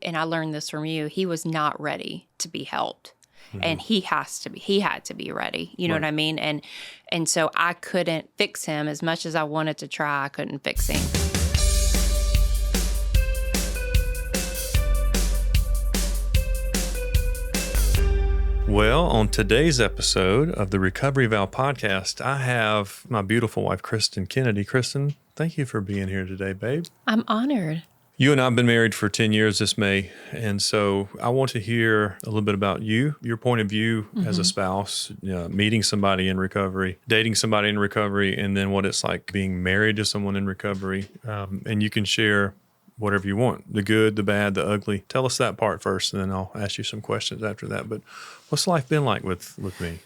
and I learned this from you, he was not ready to be helped. And he had to be ready. You know what I mean? And so I couldn't fix him as much as I wanted to try. I couldn't fix him. Well, on today's episode of the Recovery Vow podcast, I have my beautiful wife, Kristen Kennedy. Kristen, thank you for being here today, babe. I'm honored. You and I have been married for 10 years this May, and so I want to hear a little bit about you, your point of view as a spouse, meeting somebody in recovery, dating somebody in recovery, and then what it's like being married to someone in recovery. And you can share whatever you want, the good, the bad, the ugly. Tell us that part first, and then I'll ask you some questions after that. But what's life been like with me?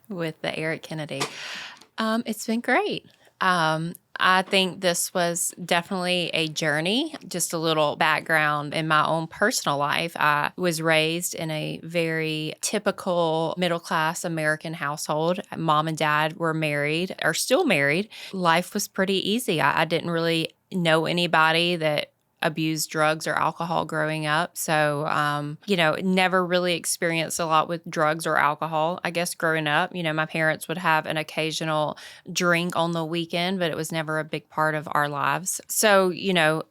With the Eric Kennedy. It's been great. I think this was definitely a journey. Just a little background in my own personal life. I was raised in a very typical middle-class American household. Mom and dad were married, or still married. Life was pretty easy. I didn't really know anybody that abused drugs or alcohol growing up. So, never really experienced a lot with drugs or alcohol, I guess, growing up. My parents would have an occasional drink on the weekend, but it was never a big part of our lives. So,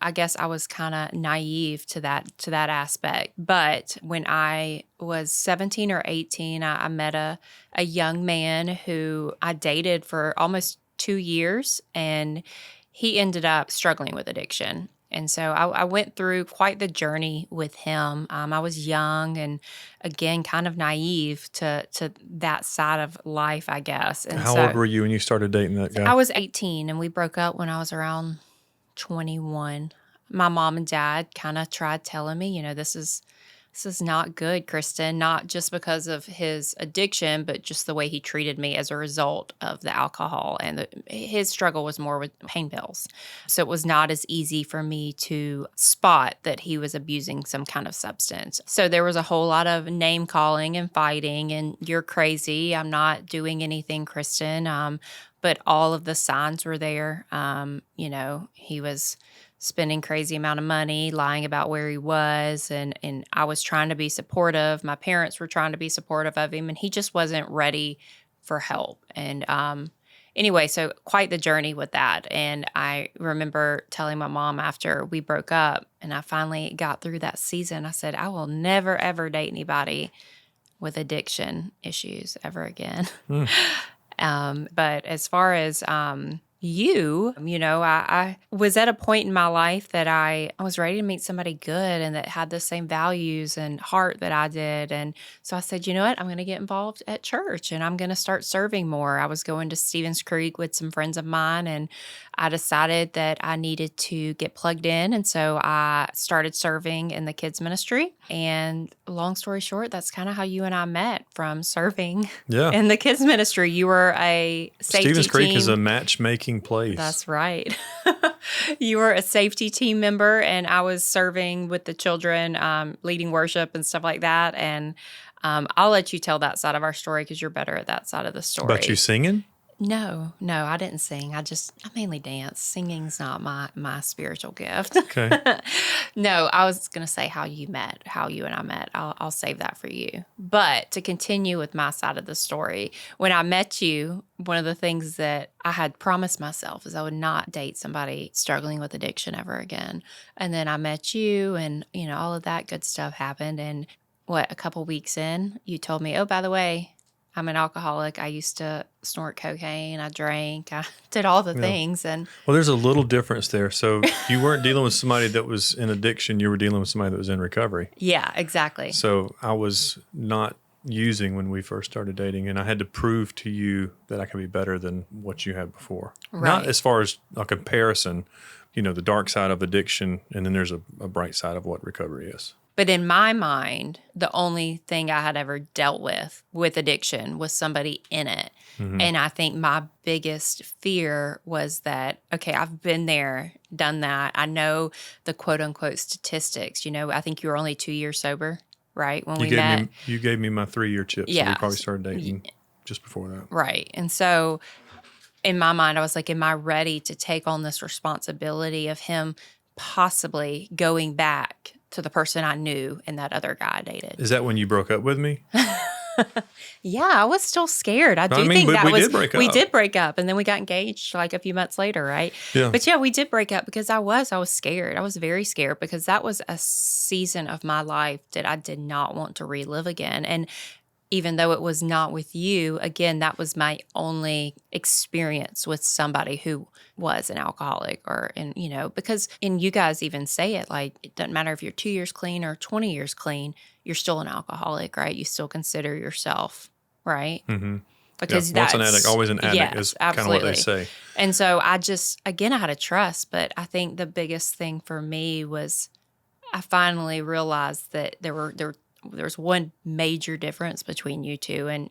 I guess I was kind of naive to that aspect. But when I was 17 or 18, I met a young man who I dated for almost 2 years, and he ended up struggling with addiction. And so I went through quite the journey with him. I was young and, again, kind of naive to that side of life, I guess. And How old were you when you started dating that guy? I was 18, and we broke up when I was around 21. My mom and dad kind of tried telling me, this is not good, Kristen, not just because of his addiction, but just the way he treated me as a result of the alcohol. And his struggle was more with pain pills. So it was not as easy for me to spot that he was abusing some kind of substance. So there was a whole lot of name calling and fighting, and you're crazy. I'm not doing anything, Kristen. But all of the signs were there. He was spending crazy amount of money, lying about where he was, and I was trying to be supportive. My parents were trying to be supportive of him, and he just wasn't ready for help. And anyway, so quite the journey with that. And I remember telling my mom after we broke up, and I finally got through that season, I said, I will never, ever date anybody with addiction issues ever again. But as far as I was at a point in my life that I was ready to meet somebody good and that had the same values and heart that I did. And so I said, you know what, I'm going to get involved at church and I'm going to start serving more. I was going to Stevens Creek with some friends of mine, and I decided that I needed to get plugged in. And so I started serving in the kids ministry. And long story short, that's kind of how you and I met, from serving in the kids ministry. You were a safety Stevens Creek team. is a matchmaking place. That's right. You were a safety team member, and I was serving with the children, leading worship and stuff like that. And I'll let you tell that side of our story because you're better at that side of the story. About you singing? No, I didn't sing. I mainly dance. Singing's not my spiritual gift. Okay. No, I was going to say how you and I met. I'll save that for you. But to continue with my side of the story, when I met you, one of the things that I had promised myself is I would not date somebody struggling with addiction ever again. And then I met you, and all of that good stuff happened. And a couple weeks in, you told me, oh, by the way, I'm an alcoholic. I used to snort cocaine. I drank. I did all the things. And well, there's a little difference there. So you weren't dealing with somebody that was in addiction. You were dealing with somebody that was in recovery. Yeah, exactly. So I was not using when we first started dating, and I had to prove to you that I could be better than what you had before. Right. Not as far as a comparison, the dark side of addiction, and then there's a bright side of what recovery is. But in my mind, the only thing I had ever dealt with addiction was somebody in it. Mm-hmm. And I think my biggest fear was that, okay, I've been there, done that. I know the quote unquote statistics. I think you were only 2 years sober, right? When we met. You gave me my 3-year chip. Yeah. So we probably started dating just before that. Right. And so in my mind, I was like, am I ready to take on this responsibility of him possibly going back to the person I knew and that other guy I dated. Is that when you broke up with me? Yeah, I was still scared. I I do mean, think but that we was did break we up. did break up, and then we got engaged like a few months later, right? Yeah. But yeah, we did break up because I was scared. I was very scared because that was a season of my life that I did not want to relive again. And even though it was not with you, again, that was my only experience with somebody who was an alcoholic because, and you guys even say it, like, it doesn't matter if you're 2 years clean or 20 years clean, you're still an alcoholic, right? You still consider yourself, right? Mm-hmm. Because Once an addict, always an addict yes, is kind of what they say. And so I had to trust, but I think the biggest thing for me was I finally realized that there was one major difference between you two, and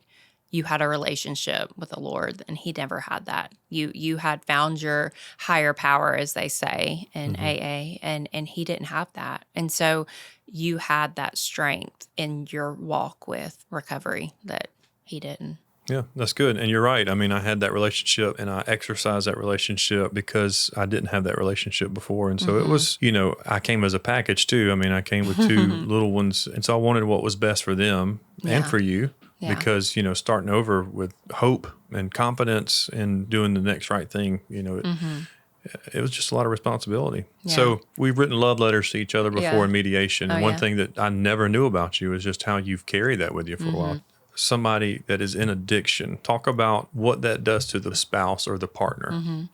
you had a relationship with the Lord, and he never had that. You had found your higher power, as they say in AA, and he didn't have that. And so you had that strength in your walk with recovery that he didn't. Yeah, that's good. And you're right. I mean, I had that relationship and I exercised that relationship because I didn't have that relationship before. And so it was, I came as a package too. I mean, I came with two little ones. And so I wanted what was best for them and for you because, starting over with hope and confidence and doing the next right thing, it was just a lot of responsibility. Yeah. So we've written love letters to each other before in mediation. And one thing that I never knew about you is just how you've carried that with you for a while. Somebody that is in addiction, talk about what that does to the spouse or the partner.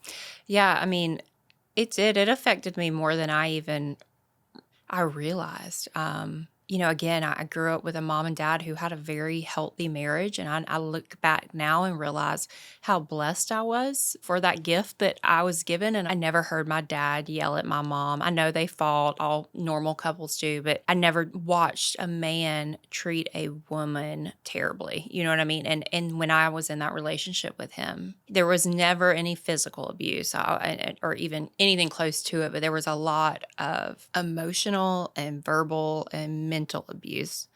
Yeah, I mean, it did. It affected me more than I realized. Again, I grew up with a mom and dad who had a very healthy marriage. And I look back now and realize how blessed I was for that gift that I was given. And I never heard my dad yell at my mom. I know they fought, all normal couples do, but I never watched a man treat a woman terribly. You know what I mean? And when I was in that relationship with him, there was never any physical abuse or even anything close to it, but there was a lot of emotional and verbal and mental abuse.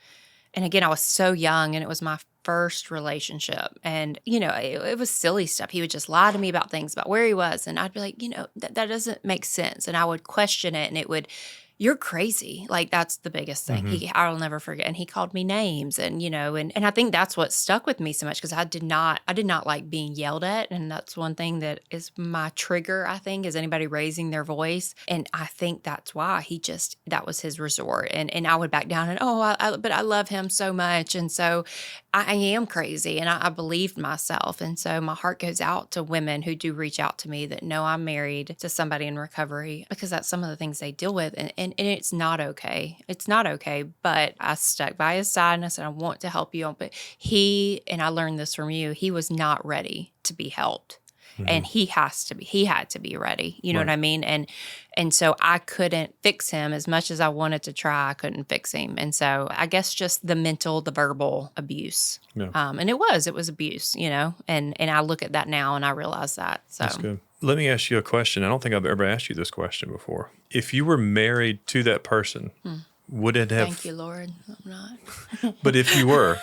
And again, I was so young and it was my first relationship. And, it was silly stuff. He would just lie to me about things, about where he was. And I'd be like, that doesn't make sense. And I would question it and you're crazy. Like, that's the biggest thing. I'll never forget. And he called me names and I think that's what stuck with me so much because I did not like being yelled at. And that's one thing that is my trigger, I think, is anybody raising their voice. And I think that's why that was his resort. And I would back down and, but I love him so much. And so I am crazy and I believed myself. And so my heart goes out to women who do reach out to me that know I'm married to somebody in recovery because that's some of the things they deal with. And it's not okay. It's not okay. But I stuck by his side and I said, I want to help you. But and I learned this from you, he was not ready to be helped. And he had to be ready. You know what I mean? And so I couldn't fix him as much as I wanted to try. I couldn't fix him. And so I guess just the verbal abuse. Yeah. And it was abuse, and I look at that now and I realize that. So that's good. Let me ask you a question. I don't think I've ever asked you this question before. If you were married to that person, would it have... Thank you, Lord. I'm not. But if you were,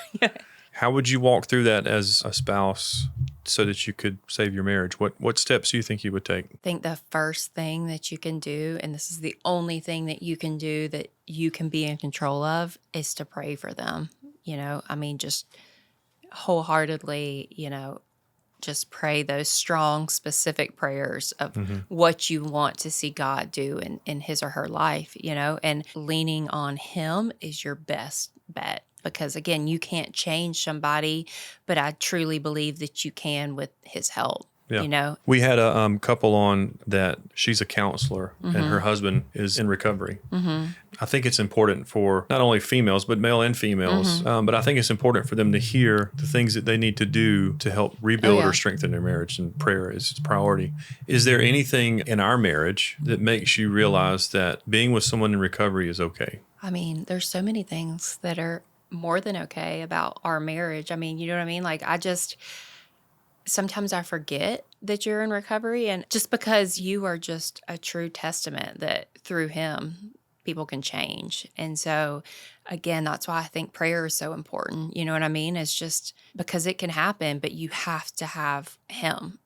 how would you walk through that as a spouse so that you could save your marriage? What steps do you think you would take? I think the first thing that you can do, and this is the only thing that you can do that you can be in control of, is to pray for them. Just wholeheartedly, just pray those strong, specific prayers of what you want to see God do in his or her life, and leaning on him is your best bet. Because again, you can't change somebody, but I truly believe that you can with his help. Yeah. We had a couple on that she's a counselor and her husband is in recovery. I think it's important for not only females, but male and females. But I think it's important for them to hear the things that they need to do to help rebuild or strengthen their marriage, and prayer is a priority. Is there anything in our marriage that makes you realize that being with someone in recovery is okay? There's so many things that are more than okay about our marriage. You know what I mean? Like, sometimes I forget that you're in recovery, and just because you are just a true testament that through him, people can change. And so again, that's why I think prayer is so important. You know what I mean? It's just because it can happen, but you have to have him.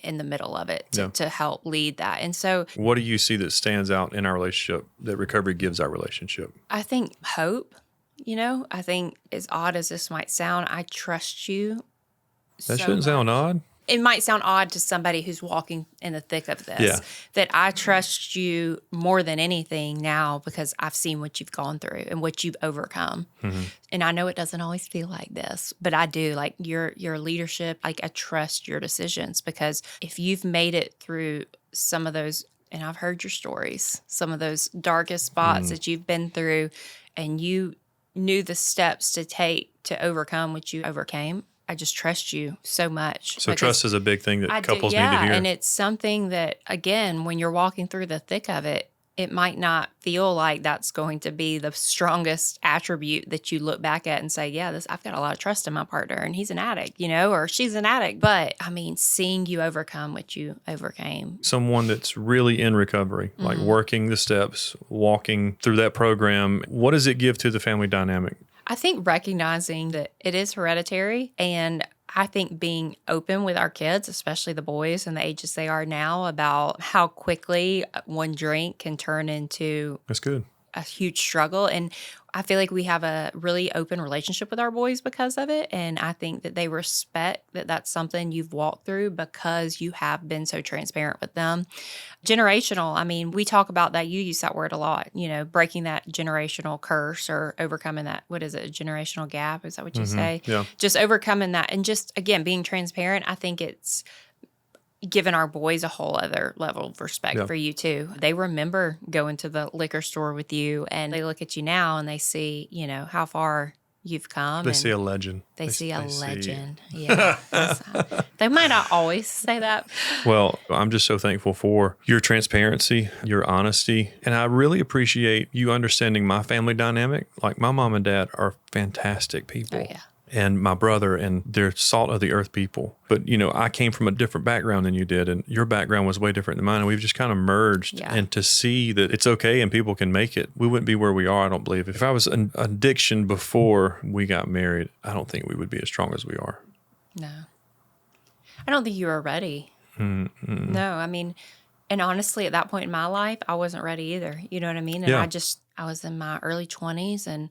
in the middle of it Yeah. to help lead that. And so What do you see that stands out in our relationship that recovery gives our relationship? I think hope, I think as odd as this might sound, I trust you That so shouldn't sound much. odd. It might sound odd to somebody who's walking in the thick of this, Yeah. that I trust you more than anything now because I've seen what you've gone through and what you've overcome. Mm-hmm. And I know it doesn't always feel like this, but I do. Like your leadership, like I trust your decisions because if you've made it through some of those, and I've heard your stories, some of those darkest spots that you've been through, and you knew the steps to take to overcome what you overcame. I just trust you so much. So trust is a big thing that couples need to Yeah, hear. and it's something that, again, when you're walking through the thick of it, it might not feel like that's going to be the strongest attribute that you look back at and say, yeah, I've got a lot of trust in my partner and he's an addict, or she's an addict. But I mean, seeing you overcome what you overcame. Someone that's really in recovery, like working the steps, walking through that program, what does it give to the family dynamic? I think recognizing that it is hereditary, and I think being open with our kids, especially the boys and the ages they are now, about how quickly one drink can turn into That's good. a huge struggle. And I feel like we have a really open relationship with our boys because of it. And I think that they respect that that's something you've walked through because you have been so transparent with them. Generational, I mean, we talk about that. You use that word a lot, breaking that generational curse or overcoming that, what is it, a generational gap? Is that what you say? Yeah. Just overcoming that. And just, again, being transparent, I think it's given our boys a whole other level of respect for you too. They remember going to the liquor store with you, and they look at you now and they see, how far you've come. They see a legend. They see a legend. Yeah. They might not always say that. Well, I'm just so thankful for your transparency, your honesty, and I really appreciate you understanding my family dynamic. Like my mom and dad are fantastic people. Oh, yeah. And my brother, and they're salt of the earth people. But, I came from a different background than you did, and your background was way different than mine. And we've just kind of merged. Yeah. And to see that it's okay and people can make it, we wouldn't be where we are, I don't believe. If I was an addiction before we got married, I don't think we would be as strong as we are. No. I don't think you were ready. No, I mean, and honestly, at that point in my life, I wasn't ready either. You know what I mean? And Yeah. I was in my early 20s, and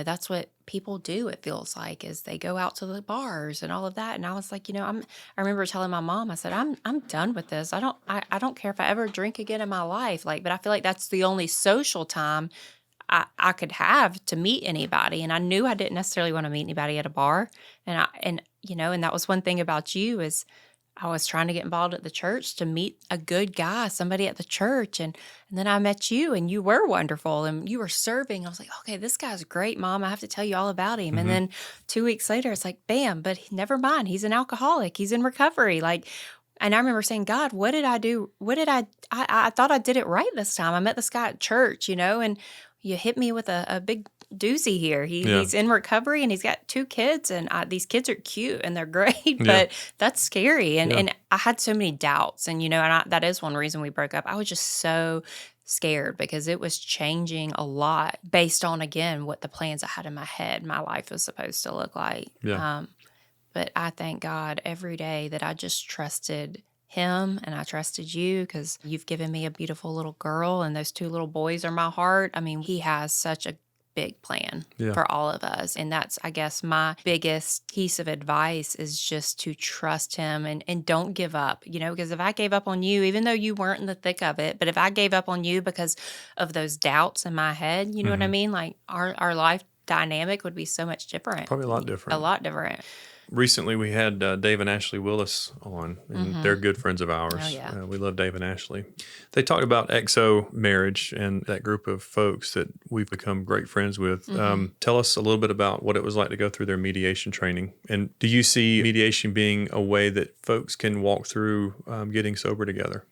that's what people do, it feels like, is they go out to the bars and all of that. And I was like, I remember telling my mom, I said, I'm done with this. I don't care if I ever drink again in my life. But I feel like that's the only social time I could have to meet anybody. And I knew I didn't necessarily want to meet anybody at a bar. And that was one thing about you is I was trying to get involved at the church to meet a good guy, somebody at the church. And then I met you, and you were wonderful, and you were serving. I was like, okay, this guy's great, Mom. I have to tell you all about him. And then 2 weeks later, it's like, bam, but never mind. He's an alcoholic. He's in recovery. And I remember saying, God, what did I do? I thought I did it right this time. I met this guy at church, and you hit me with a big doozy here. He's in recovery, and he's got 2 kids, and these kids are cute and they're great, but that's scary. And I had so many doubts, and that is one reason we broke up. I was just so scared because it was changing a lot based on, again, what the plans I had in my head my life was supposed to look like. Yeah. But I thank God every day that I just trusted him and I trusted you because you've given me a beautiful little girl, and those 2 little boys are my heart. I mean, he has such a big plan for all of us. And that's, I guess, my biggest piece of advice is just to trust him and don't give up, because if I gave up on you, even though you weren't in the thick of it, but if I gave up on you because of those doubts in my head, you know what I mean? Like our life dynamic would be so much different. Probably a lot different. A lot different. Recently, we had Dave and Ashley Willis on, and they're good friends of ours. Oh, yeah. We love Dave and Ashley. They talked about XO marriage and that group of folks that we've become great friends with. Tell us a little bit about what it was like to go through their mediation training. And do you see mediation being a way that folks can walk through getting sober together?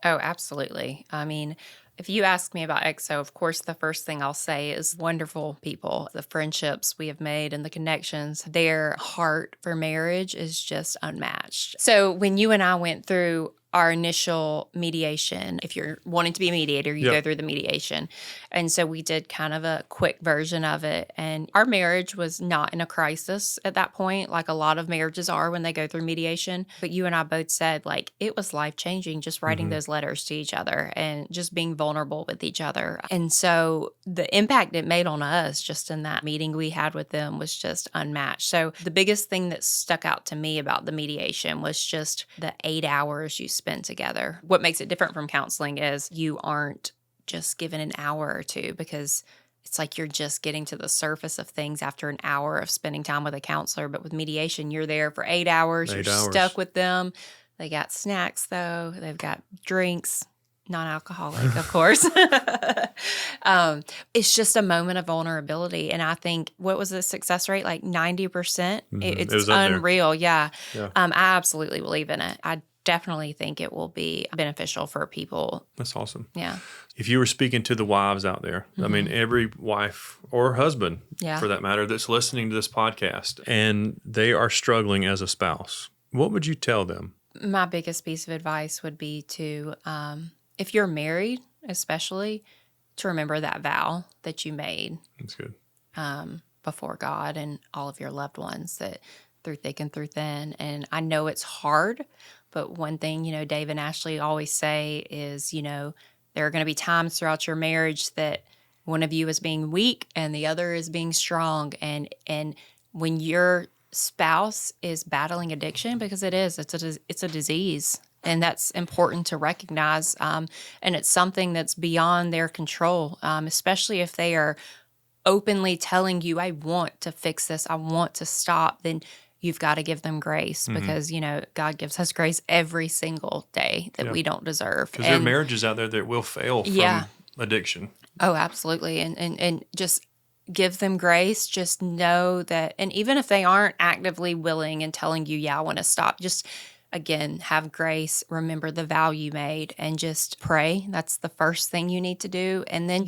Oh, absolutely. I mean, if you ask me about XO, of course, the first thing I'll say is wonderful people. The friendships we have made and the connections, their heart for marriage is just unmatched. So when you and I went through our initial mediation. If you're wanting to be a mediator, you go through the mediation. And so we did kind of a quick version of it. And our marriage was not in a crisis at that point, like a lot of marriages are when they go through mediation. But you and I both said, like, it was life-changing just writing those letters to each other and just being vulnerable with each other. And so the impact it made on us just in that meeting we had with them was just unmatched. So the biggest thing that stuck out to me about the mediation was just the 8 hours you spend together. What makes it different from counseling is you aren't just given an hour or two, because it's like you're just getting to the surface of things after an hour of spending time with a counselor. But with mediation, you're there for 8 hours. You're stuck with them. They got snacks, though. They've got drinks, non-alcoholic, of course. It's just a moment of vulnerability. And I think, what was the success rate? Like 90%? It's It was up unreal. Yeah. Yeah. I absolutely believe in it. I definitely think it will be beneficial for people. That's awesome. Yeah. If you were speaking to the wives out there, I mean, every wife or husband, for that matter, that's listening to this podcast, and they are struggling as a spouse, what would you tell them? My biggest piece of advice would be to, if you're married, especially, to remember that vow that you made. That's good. Before God and all of your loved ones, that through thick and through thin. And I know it's hard, but one thing, Dave and Ashley always say is, there are going to be times throughout your marriage that one of you is being weak and the other is being strong. And when your spouse is battling addiction, because it's a disease, and that's important to recognize. And it's something that's beyond their control, especially if they are openly telling you, I want to fix this, I want to stop, then you've got to give them grace, because, God gives us grace every single day that we don't deserve. Because there are marriages out there that will fail from addiction. Oh, absolutely. And just give them grace. Just know that, and even if they aren't actively willing and telling you, I want to stop, just again, have grace, remember the vow you made, and just pray. That's the first thing you need to do. And then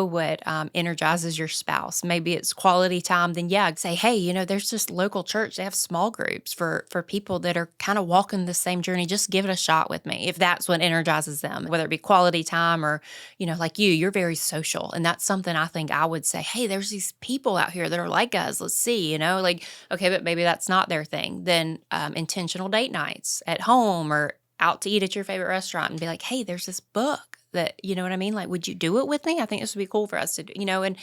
what energizes your spouse. Maybe it's quality time. Then say, hey, there's this local church. They have small groups for people that are kind of walking the same journey. Just give it a shot with me, if that's what energizes them, whether it be quality time or, like you're very social. And that's something I think I would say, hey, there's these people out here that are like us. Let's see, okay, but maybe that's not their thing. Then intentional date nights at home or out to eat at your favorite restaurant, and be like, hey, there's this book that, you know what I mean? Like, would you do it with me? I think this would be cool for us to do, and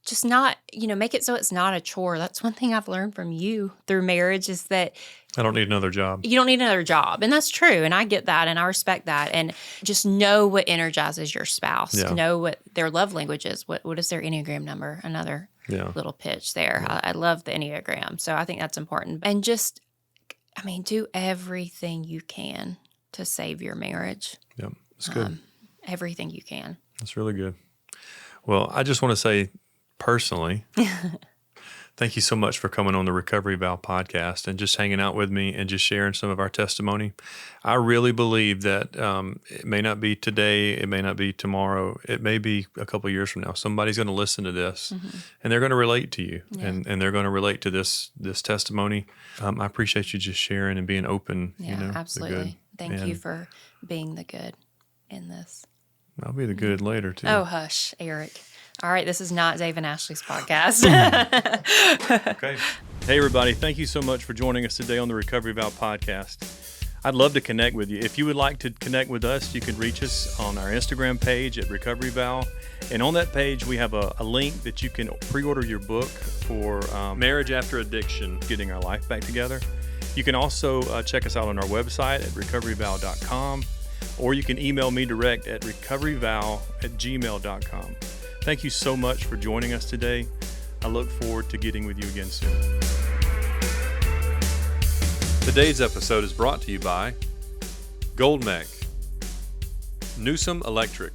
just not, make it so it's not a chore. That's one thing I've learned from you through marriage, is that I don't need another job. You don't need another job. And that's true. And I get that. And I respect that. And just know what energizes your spouse. Yeah. Know what their love language is. What is their Enneagram number? Another little pitch there. Yeah. I love the Enneagram. So I think that's important. And just, do everything you can to save your marriage. Yep. That's good. Everything you can. That's really good. Well, I just want to say personally, thank you so much for coming on the Recovery Vow podcast and just hanging out with me and just sharing some of our testimony. I really believe that it may not be today, it may not be tomorrow, it may be a couple of years from now. Somebody's going to listen to this and they're going to relate to you and they're going to relate to this testimony. I appreciate you just sharing and being open. Yeah, absolutely. Thank you for being the good in this. I'll be the good later too. Oh, hush, Eric. All right, this is not Dave and Ashley's podcast. Okay. Hey, everybody. Thank you so much for joining us today on the Recovery Vow podcast. I'd love to connect with you. If you would like to connect with us, you can reach us on our Instagram page at Recovery Vow. And on that page, we have a link that you can pre-order your book for Marriage After Addiction, Getting Our Life Back Together. You can also check us out on our website at recoveryvow.com, or you can email me direct at recoveryvow@gmail.com. Thank you so much for joining us today. I look forward to getting with you again soon. Today's episode is brought to you by Goldmec, Newsom Electric,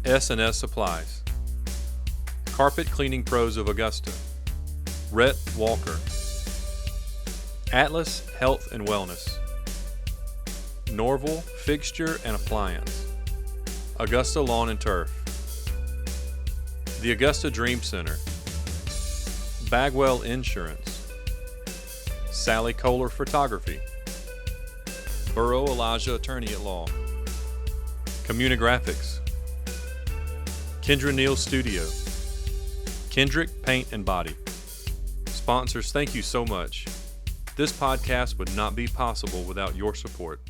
S&S Supplies, Carpet Cleaning Pros of Augusta, Rhett Walker, Atlas Health and Wellness, Norval Fixture and Appliance, Augusta Lawn and Turf, the Augusta Dream Center, Bagwell Insurance, Sally Kohler Photography, Burrow Elijah Attorney at Law, Communigraphics, Kendra Neal Studio, Kendrick Paint and Body. Sponsors, thank you so much. This podcast would not be possible without your support.